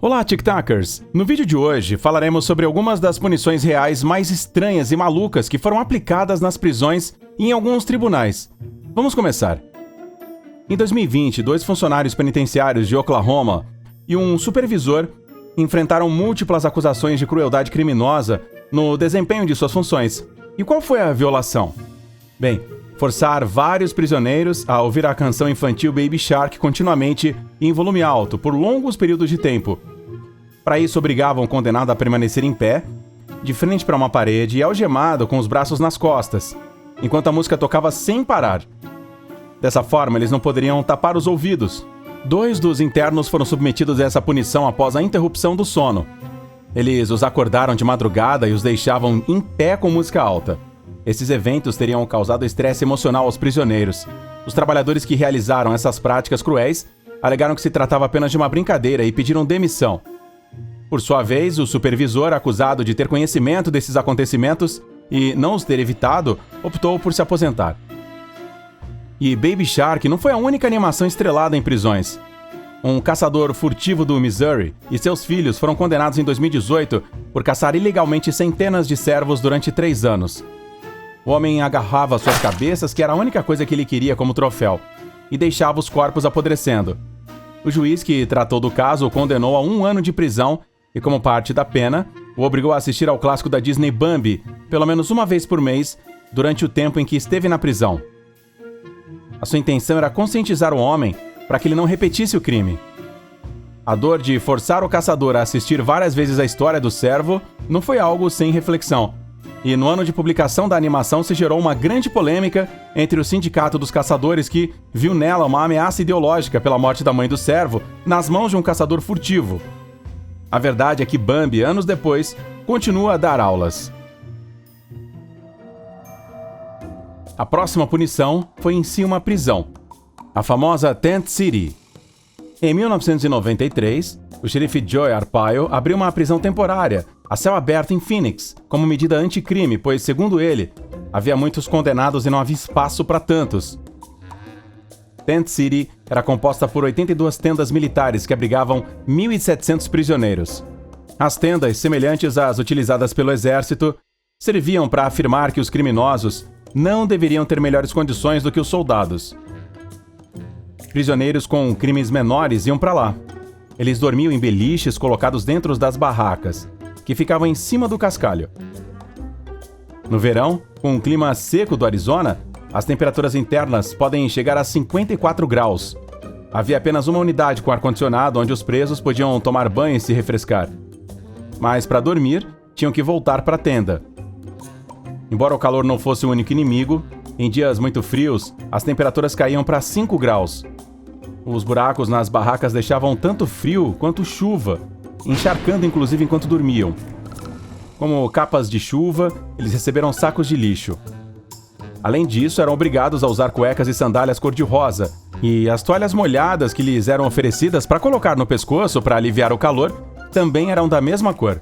Olá, Tic-Tacers! No vídeo de hoje falaremos sobre algumas das punições reais mais estranhas e malucas que foram aplicadas nas prisões e em alguns tribunais. Vamos começar. Em 2020, 2 funcionários penitenciários de Oklahoma e um supervisor enfrentaram múltiplas acusações de crueldade criminosa no desempenho de suas funções. E qual foi a violação? Bem, forçar vários prisioneiros a ouvir a canção infantil Baby Shark continuamente e em volume alto por longos períodos de tempo. Para isso, obrigavam o condenado a permanecer em pé, de frente para uma parede e algemado com os braços nas costas, enquanto a música tocava sem parar. Dessa forma, eles não poderiam tapar os ouvidos. 2 dos internos foram submetidos a essa punição após a interrupção do sono. Eles os acordaram de madrugada e os deixavam em pé com música alta. Esses eventos teriam causado estresse emocional aos prisioneiros. Os trabalhadores que realizaram essas práticas cruéis alegaram que se tratava apenas de uma brincadeira e pediram demissão. Por sua vez, o supervisor, acusado de ter conhecimento desses acontecimentos e não os ter evitado, optou por se aposentar. E Baby Shark não foi a única animação estrelada em prisões. Um caçador furtivo do Missouri e seus filhos foram condenados em 2018 por caçar ilegalmente centenas de cervos durante 3 anos. O homem agarrava suas cabeças, que era a única coisa que ele queria como troféu, e deixava os corpos apodrecendo. O juiz que tratou do caso o condenou a 1 ano de prisão e, como parte da pena, o obrigou a assistir ao clássico da Disney Bambi, pelo menos uma vez por mês, durante o tempo em que esteve na prisão. A sua intenção era conscientizar o homem para que ele não repetisse o crime. A dor de forçar o caçador a assistir várias vezes a história do cervo não foi algo sem reflexão. E no ano de publicação da animação se gerou uma grande polêmica entre o Sindicato dos Caçadores, que viu nela uma ameaça ideológica pela morte da mãe do cervo nas mãos de um caçador furtivo. A verdade é que Bambi, anos depois, continua a dar aulas. A próxima punição foi em si uma prisão, a famosa Tent City. Em 1993, o xerife Joe Arpaio abriu uma prisão temporária, a céu aberto em Phoenix, como medida anticrime, pois, segundo ele, havia muitos condenados e não havia espaço para tantos. Tent City era composta por 82 tendas militares que abrigavam 1.700 prisioneiros. As tendas, semelhantes às utilizadas pelo exército, serviam para afirmar que os criminosos não deveriam ter melhores condições do que os soldados. Prisioneiros com crimes menores iam para lá. Eles dormiam em beliches colocados dentro das barracas, que ficavam em cima do cascalho. No verão, com o clima seco do Arizona, as temperaturas internas podem chegar a 54 graus. Havia apenas uma unidade com ar-condicionado onde os presos podiam tomar banho e se refrescar. Mas para dormir, tinham que voltar para a tenda. Embora o calor não fosse o único inimigo, em dias muito frios, as temperaturas caíam para 5 graus. Os buracos nas barracas deixavam tanto frio quanto chuva, encharcando inclusive enquanto dormiam. Como capas de chuva, eles receberam sacos de lixo. Além disso, eram obrigados a usar cuecas e sandálias cor-de-rosa, e as toalhas molhadas que lhes eram oferecidas para colocar no pescoço para aliviar o calor também eram da mesma cor.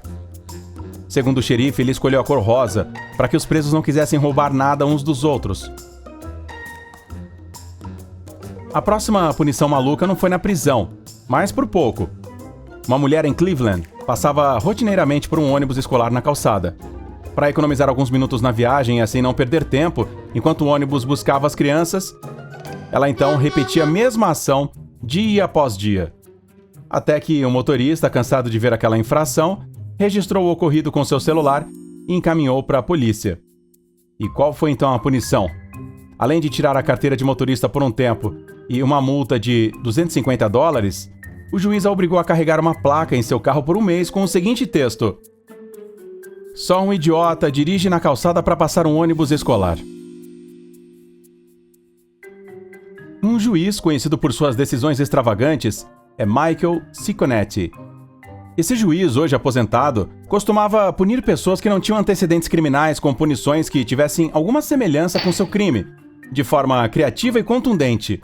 Segundo o xerife, ele escolheu a cor rosa para que os presos não quisessem roubar nada uns dos outros. A próxima punição maluca não foi na prisão, mas por pouco. Uma mulher em Cleveland passava rotineiramente por um ônibus escolar na calçada. Para economizar alguns minutos na viagem e assim não perder tempo, enquanto o ônibus buscava as crianças, ela então repetia a mesma ação dia após dia. Até que o motorista, cansado de ver aquela infração, registrou o ocorrido com seu celular e encaminhou para a polícia. E qual foi então a punição? Além de tirar a carteira de motorista por um tempo e uma multa de $250, o juiz a obrigou a carregar uma placa em seu carro por um mês com o seguinte texto: "Só um idiota dirige na calçada para passar um ônibus escolar." Um juiz conhecido por suas decisões extravagantes é Michael Ciconetti. Esse juiz, hoje aposentado, costumava punir pessoas que não tinham antecedentes criminais com punições que tivessem alguma semelhança com seu crime, de forma criativa e contundente.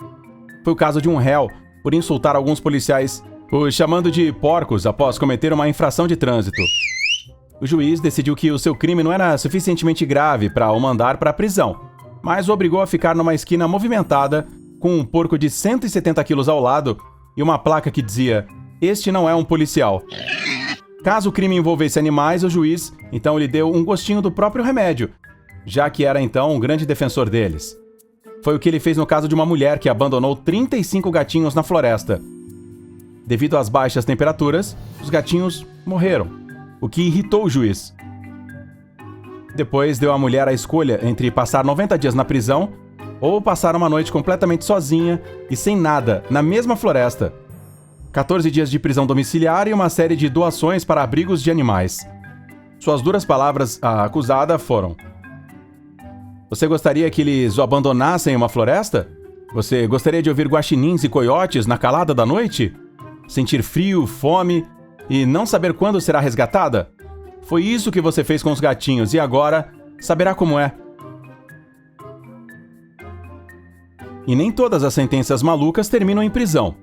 Foi o caso de um réu por insultar alguns policiais, os chamando de porcos após cometer uma infração de trânsito. O juiz decidiu que o seu crime não era suficientemente grave para o mandar para a prisão, mas o obrigou a ficar numa esquina movimentada com um porco de 170 quilos ao lado e uma placa que dizia: este não é um policial. Caso o crime envolvesse animais, o juiz, então, lhe deu um gostinho do próprio remédio, já que era, então, um grande defensor deles. Foi o que ele fez no caso de uma mulher que abandonou 35 gatinhos na floresta. Devido às baixas temperaturas, os gatinhos morreram, o que irritou o juiz. Depois deu à mulher a escolha entre passar 90 dias na prisão ou passar uma noite completamente sozinha e sem nada na mesma floresta. 14 dias de prisão domiciliar e uma série de doações para abrigos de animais. Suas duras palavras à acusada foram: "Você gostaria que eles o abandonassem em uma floresta? Você gostaria de ouvir guaxinins e coiotes na calada da noite? Sentir frio, fome e não saber quando será resgatada? Foi isso que você fez com os gatinhos e agora saberá como é." E nem todas as sentenças malucas terminam em prisão.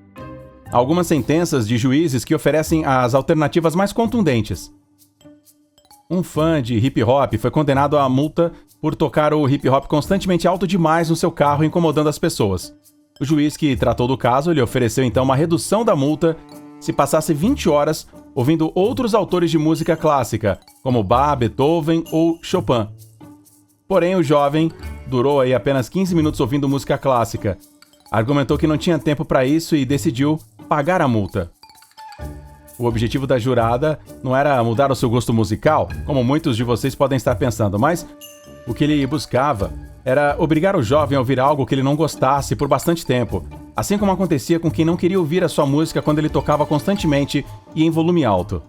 Há algumas sentenças de juízes que oferecem as alternativas mais contundentes. Um fã de hip hop foi condenado à multa por tocar o hip hop constantemente alto demais no seu carro, incomodando as pessoas. O juiz que tratou do caso lhe ofereceu então uma redução da multa se passasse 20 horas ouvindo outros autores de música clássica, como Bach, Beethoven ou Chopin. Porém, o jovem durou aí apenas 15 minutos ouvindo música clássica. Argumentou que não tinha tempo para isso e decidiu pagar a multa. O objetivo da jurada não era mudar o seu gosto musical, como muitos de vocês podem estar pensando, mas o que ele buscava era obrigar o jovem a ouvir algo que ele não gostasse por bastante tempo, assim como acontecia com quem não queria ouvir a sua música quando ele tocava constantemente e em volume alto.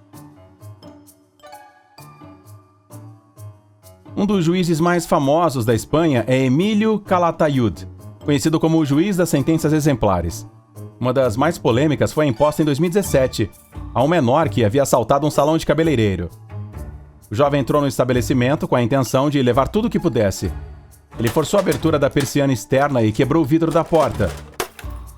Um dos juízes mais famosos da Espanha é Emilio Calatayud, conhecido como o juiz das sentenças exemplares. Uma das mais polêmicas foi imposta em 2017, a um menor que havia assaltado um salão de cabeleireiro. O jovem entrou no estabelecimento com a intenção de levar tudo o que pudesse. Ele forçou a abertura da persiana externa e quebrou o vidro da porta.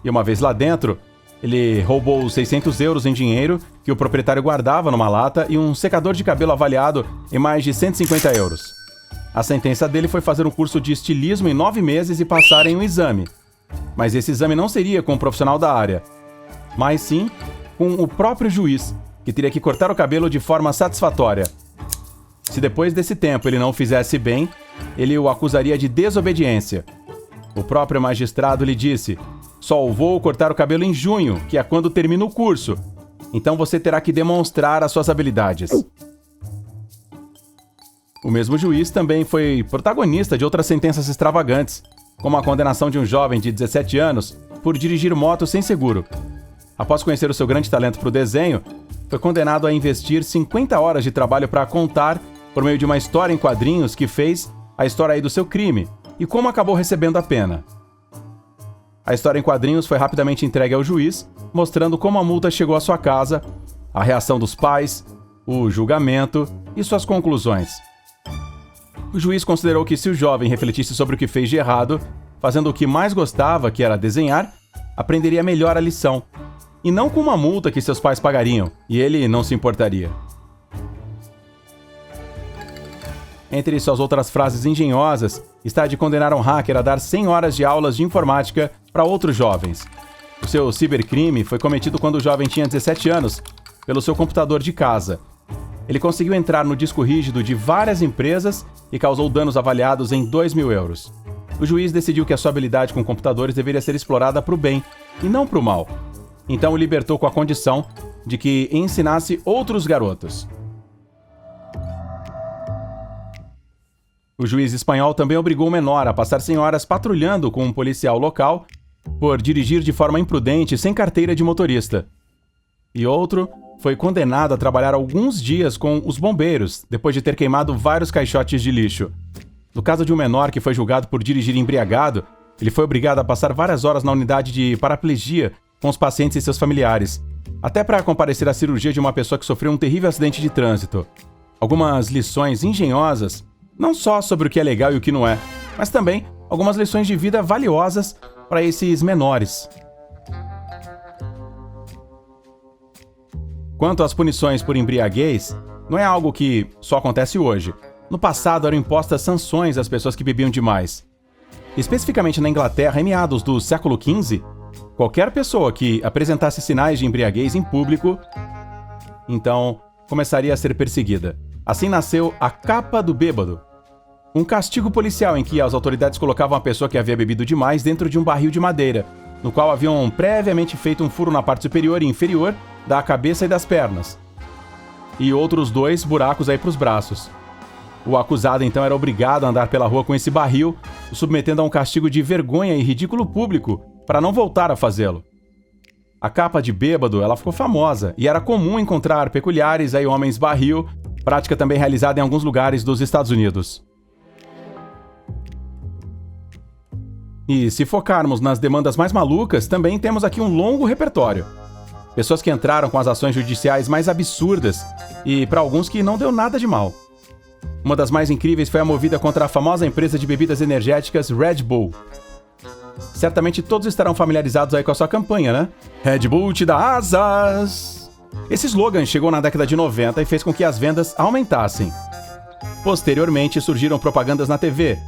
E uma vez lá dentro, ele roubou os 600 euros em dinheiro que o proprietário guardava numa lata e um secador de cabelo avaliado em mais de 150 euros. A sentença dele foi fazer um curso de estilismo em 9 meses e passar em um exame. Mas esse exame não seria com um profissional da área, mas sim com o próprio juiz, que teria que cortar o cabelo de forma satisfatória. Se depois desse tempo ele não o fizesse bem, ele o acusaria de desobediência. O próprio magistrado lhe disse: "Só vou cortar o cabelo em junho, que é quando termina o curso. Então você terá que demonstrar as suas habilidades." O mesmo juiz também foi protagonista de outras sentenças extravagantes, como a condenação de um jovem de 17 anos por dirigir moto sem seguro. Após conhecer o seu grande talento para o desenho, foi condenado a investir 50 horas de trabalho para contar, por meio de uma história em quadrinhos, que fez a história aí do seu crime e como acabou recebendo a pena. A história em quadrinhos foi rapidamente entregue ao juiz, mostrando como a multa chegou à sua casa, a reação dos pais, o julgamento e suas conclusões. O juiz considerou que se o jovem refletisse sobre o que fez de errado, fazendo o que mais gostava, que era desenhar, aprenderia melhor a lição, e não com uma multa que seus pais pagariam, e ele não se importaria. Entre suas outras frases engenhosas, está a de condenar um hacker a dar 100 horas de aulas de informática para outros jovens. O seu cibercrime foi cometido quando o jovem tinha 17 anos, pelo seu computador de casa. Ele conseguiu entrar no disco rígido de várias empresas e causou danos avaliados em 2.000 euros. O juiz decidiu que a sua habilidade com computadores deveria ser explorada para o bem e não para o mal. Então o libertou com a condição de que ensinasse outros garotos. O juiz espanhol também obrigou o menor a passar 100 horas patrulhando com um policial local por dirigir de forma imprudente sem carteira de motorista. E outro foi condenado a trabalhar alguns dias com os bombeiros, depois de ter queimado vários caixotes de lixo. No caso de um menor que foi julgado por dirigir embriagado, ele foi obrigado a passar várias horas na unidade de paraplegia com os pacientes e seus familiares, até para comparecer à cirurgia de uma pessoa que sofreu um terrível acidente de trânsito. Algumas lições engenhosas, não só sobre o que é legal e o que não é, mas também algumas lições de vida valiosas para esses menores. Quanto às punições por embriaguez, não é algo que só acontece hoje. No passado eram impostas sanções às pessoas que bebiam demais. Especificamente na Inglaterra, em meados do século XV, qualquer pessoa que apresentasse sinais de embriaguez em público, então começaria a ser perseguida. Assim nasceu a capa do bêbado, um castigo policial em que as autoridades colocavam a pessoa que havia bebido demais dentro de um barril de madeira, no qual haviam previamente feito um furo na parte superior e inferior da cabeça e das pernas, e outros 2 buracos aí para os braços. O acusado então era obrigado a andar pela rua com esse barril, o submetendo a um castigo de vergonha e ridículo público para não voltar a fazê-lo. A capa de bêbado, ela ficou famosa e era comum encontrar peculiares aí homens barril, prática também realizada em alguns lugares dos Estados Unidos. E se focarmos nas demandas mais malucas, também temos aqui um longo repertório. Pessoas que entraram com as ações judiciais mais absurdas e para alguns que não deu nada de mal. Uma das mais incríveis foi a movida contra a famosa empresa de bebidas energéticas Red Bull. Certamente todos estarão familiarizados aí com a sua campanha, né? Red Bull te dá asas! Esse slogan chegou na década de 90 e fez com que as vendas aumentassem. Posteriormente surgiram propagandas na TV,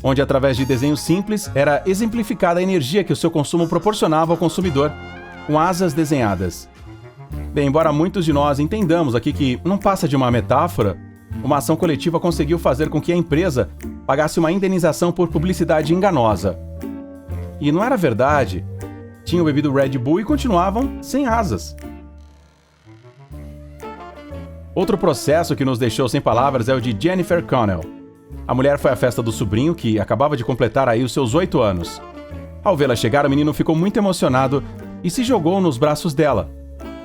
onde através de desenhos simples era exemplificada a energia que o seu consumo proporcionava ao consumidor, com asas desenhadas. Bem, embora muitos de nós entendamos aqui que não passa de uma metáfora, uma ação coletiva conseguiu fazer com que a empresa pagasse uma indenização por publicidade enganosa. E não era verdade. Tinham bebido Red Bull e continuavam sem asas. Outro processo que nos deixou sem palavras é o de Jennifer Connell. A mulher foi à festa do sobrinho, que acabava de completar aí os seus 8 anos. Ao vê-la chegar, o menino ficou muito emocionado e se jogou nos braços dela.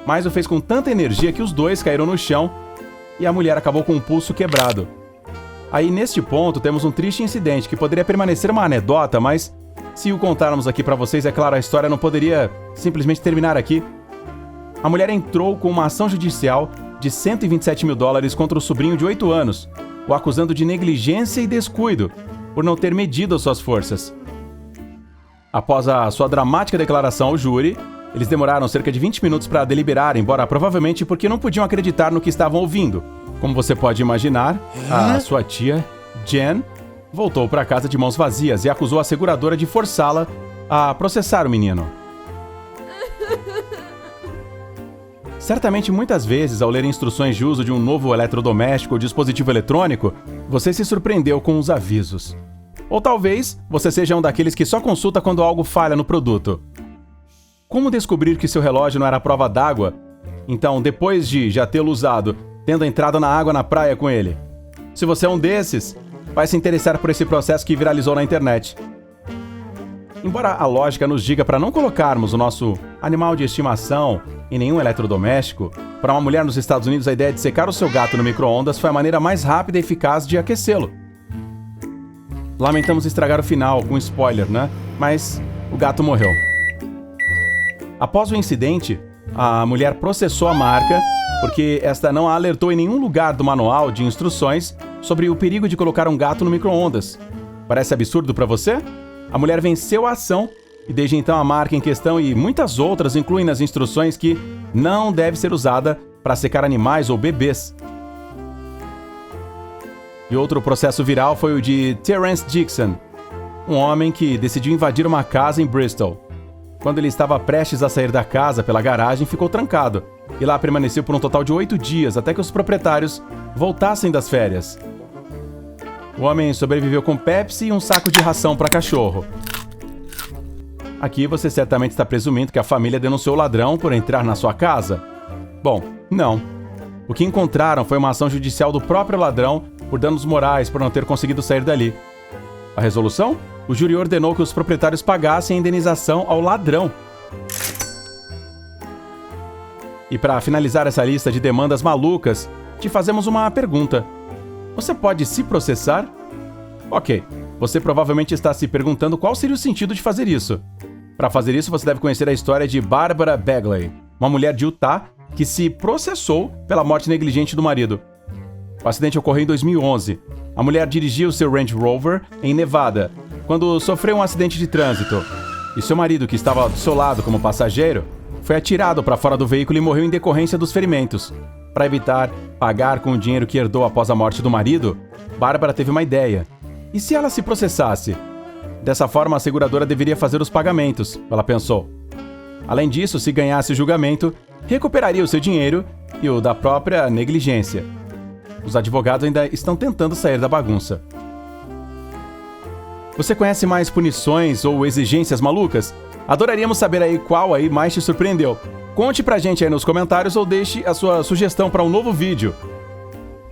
Mas o fez com tanta energia que os 2 caíram no chão e a mulher acabou com o pulso quebrado. Aí, neste ponto, temos um triste incidente que poderia permanecer uma anedota, mas se o contarmos aqui pra vocês, é claro, a história não poderia simplesmente terminar aqui. A mulher entrou com uma ação judicial de $127 mil contra o sobrinho de 8 anos, o acusando de negligência e descuido, por não ter medido as suas forças. Após a sua dramática declaração ao júri, eles demoraram cerca de 20 minutos para deliberar, embora provavelmente porque não podiam acreditar no que estavam ouvindo. Como você pode imaginar, a sua tia, Jen, voltou para casa de mãos vazias e acusou a seguradora de forçá-la a processar o menino. Certamente, muitas vezes, ao ler instruções de uso de um novo eletrodoméstico ou dispositivo eletrônico, você se surpreendeu com os avisos. Ou talvez você seja um daqueles que só consulta quando algo falha no produto. Como descobrir que seu relógio não era prova d'água? Então, depois de já tê-lo usado, tendo entrado na água na praia com ele. Se você é um desses, vai se interessar por esse processo que viralizou na internet. Embora a lógica nos diga para não colocarmos o nosso animal de estimação em nenhum eletrodoméstico, para uma mulher nos Estados Unidos a ideia de secar o seu gato no micro-ondas foi a maneira mais rápida e eficaz de aquecê-lo. Lamentamos estragar o final com spoiler, né? Mas o gato morreu. Após o incidente, a mulher processou a marca porque esta não a alertou em nenhum lugar do manual de instruções sobre o perigo de colocar um gato no micro-ondas. Parece absurdo para você? A mulher venceu a ação e desde então a marca em questão e muitas outras incluem nas instruções que não deve ser usada para secar animais ou bebês. E outro processo viral foi o de Terence Dixon, um homem que decidiu invadir uma casa em Bristol. Quando ele estava prestes a sair da casa pela garagem, ficou trancado e lá permaneceu por um total de 8 dias até que os proprietários voltassem das férias. O homem sobreviveu com Pepsi e um saco de ração para cachorro. Aqui você certamente está presumindo que a família denunciou o ladrão por entrar na sua casa? Bom, não. O que encontraram foi uma ação judicial do próprio ladrão por danos morais por não ter conseguido sair dali. A resolução? O júri ordenou que os proprietários pagassem a indenização ao ladrão. E para finalizar essa lista de demandas malucas, te fazemos uma pergunta. Você pode se processar? Ok, você provavelmente está se perguntando qual seria o sentido de fazer isso. Para fazer isso, você deve conhecer a história de Barbara Bagley, uma mulher de Utah que se processou pela morte negligente do marido. O acidente ocorreu em 2011. A mulher dirigia o seu Range Rover em Nevada, quando sofreu um acidente de trânsito. E seu marido, que estava do seu lado como passageiro, foi atirado para fora do veículo e morreu em decorrência dos ferimentos. Para evitar pagar com o dinheiro que herdou após a morte do marido, Bárbara teve uma ideia. E se ela se processasse? Dessa forma, a seguradora deveria fazer os pagamentos, ela pensou. Além disso, se ganhasse o julgamento, recuperaria o seu dinheiro e o da própria negligência. Os advogados ainda estão tentando sair da bagunça. Você conhece mais punições ou exigências malucas? Adoraríamos saber aí qual aí mais te surpreendeu. Conte pra gente aí nos comentários ou deixe a sua sugestão para um novo vídeo.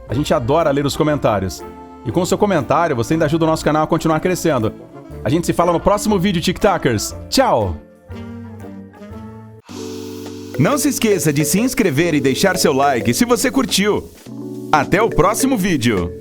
A gente adora ler os comentários. E com o seu comentário, você ainda ajuda o nosso canal a continuar crescendo. A gente se fala no próximo vídeo, TikTokers. Tchau! Não se esqueça de se inscrever e deixar seu like se você curtiu. Até o próximo vídeo!